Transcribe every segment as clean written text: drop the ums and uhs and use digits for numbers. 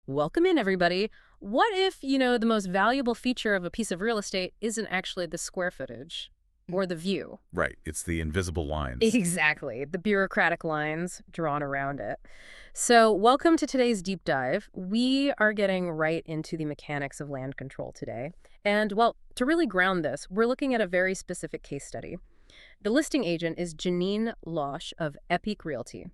Welcome in, everybody. What if, the most valuable feature of a piece of real estate isn't actually the square footage or the view? Right. It's the invisible lines. Exactly, the bureaucratic lines drawn around it. So, welcome to today's deep dive. We are getting right into the mechanics of land control today. And, well, to really ground this, we're looking at a very specific case study. The listing agent is Jenine Loche of Epique Realty.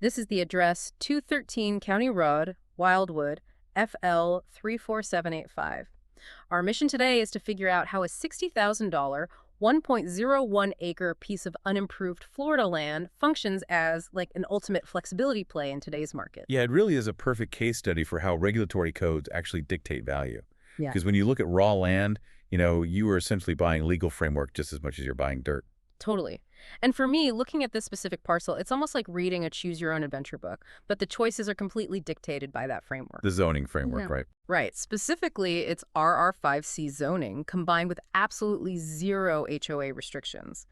This is the address 213 County Road, Wildwood, FL 34785. Our mission today is to figure out how a $60,000, 1.01 acre piece of unimproved Florida land functions as like an ultimate flexibility play in today's market. Yeah, it really is a perfect case study for how regulatory codes actually dictate value. Yeah. Because when you look at raw land, you are essentially buying legal framework just as much as you're buying dirt. Totally. And for me, looking at this specific parcel, it's almost like reading a choose-your-own-adventure book, but the choices are completely dictated by that framework. The zoning framework, Yeah. right? Right. Specifically, it's RR5C zoning combined with absolutely zero HOA restrictions.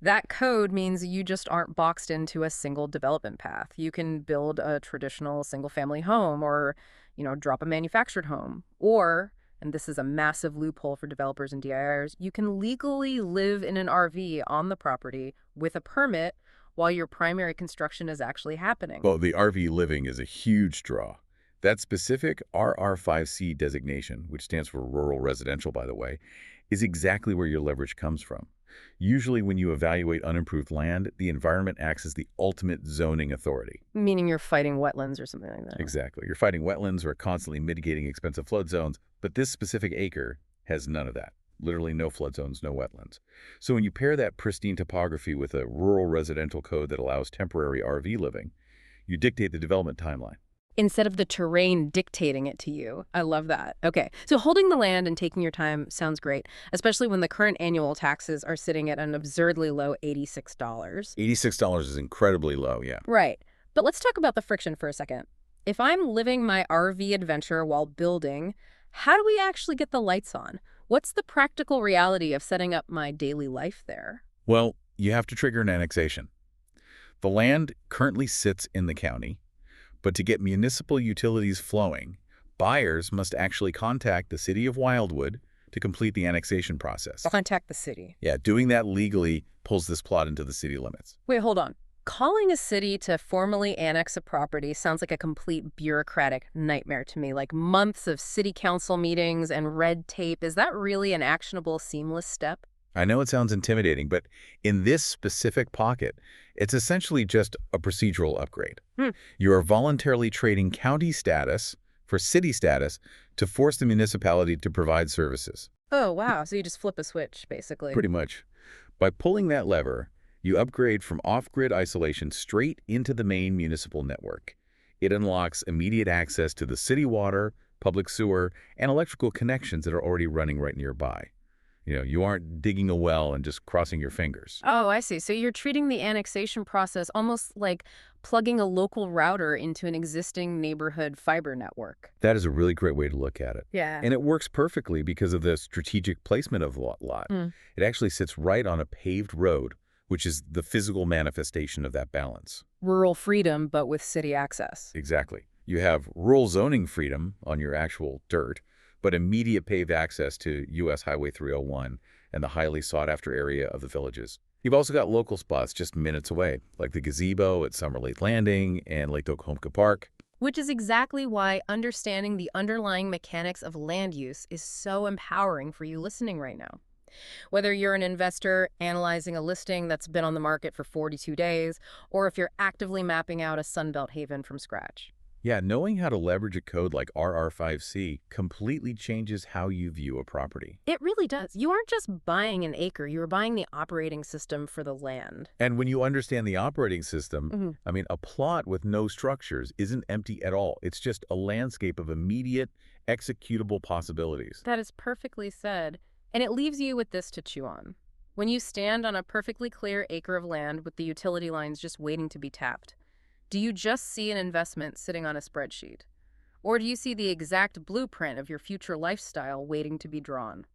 That code means you just aren't boxed into a single development path. You can build a traditional single-family home or, drop a manufactured home. Or, and this is a massive loophole for developers and DIRs, you can legally live in an RV on the property with a permit while your primary construction is actually happening. Well, the RV living is a huge draw. That specific RR5C designation, which stands for rural residential, by the way, is exactly where your leverage comes from. Usually when you evaluate unimproved land, the environment acts as the ultimate zoning authority. Meaning you're fighting wetlands or something like that. Exactly. You're fighting wetlands or constantly mitigating expensive flood zones, but this specific acre has none of that. Literally no flood zones, no wetlands. So when you pair that pristine topography with a rural residential code that allows temporary RV living, you dictate the development timeline. Instead of the terrain dictating it to you. I love that. Okay, so holding the land and taking your time sounds great, especially when the current annual taxes are sitting at an absurdly low $86. $86 is incredibly low, yeah. Right. But let's talk about the friction for a second. If I'm living my RV adventure while building, how do we actually get the lights on? What's the practical reality of setting up my daily life there? Well, you have to trigger an annexation. The land currently sits in the county, but to get municipal utilities flowing, buyers must actually contact the city of Wildwood to complete the annexation process. Contact the city. Yeah, doing that legally pulls this plot into the city limits. Wait, hold on. Calling a city to formally annex a property sounds like a complete bureaucratic nightmare to me, like months of city council meetings and red tape. Is that really an actionable, seamless step? I know it sounds intimidating, but in this specific pocket, it's essentially just a procedural upgrade. You are voluntarily trading county status for city status to force the municipality to provide services. Oh, wow. So you just flip a switch, basically. Pretty much. By pulling that lever, you upgrade from off-grid isolation straight into the main municipal network. It unlocks immediate access to the city water, public sewer, and electrical connections that are already running right nearby. You aren't digging a well and just crossing your fingers. Oh, I see. So you're treating the annexation process almost like plugging a local router into an existing neighborhood fiber network. That is a really great way to look at it. Yeah. And it works perfectly because of the strategic placement of the lot. It actually sits right on a paved road, which is the physical manifestation of that balance. Rural freedom, but with city access. Exactly. You have rural zoning freedom on your actual dirt, but immediate paved access to U.S. Highway 301 and the highly sought-after area of the villages. You've also got local spots just minutes away, like the gazebo at Summer Lake Landing and Lake Okonkwo Park. Which is exactly why understanding the underlying mechanics of land use is so empowering for you listening right now. Whether you're an investor analyzing a listing that's been on the market for 42 days, or if you're actively mapping out a Sunbelt haven from scratch. Yeah, knowing how to leverage a code like RR5C completely changes how you view a property. It really does. You aren't just buying an acre, you're buying the operating system for the land. And when you understand the operating system, a plot with no structures isn't empty at all. It's just a landscape of immediate, executable possibilities. That is perfectly said. And it leaves you with this to chew on. When you stand on a perfectly clear acre of land with the utility lines just waiting to be tapped, do you just see an investment sitting on a spreadsheet? Or do you see the exact blueprint of your future lifestyle waiting to be drawn?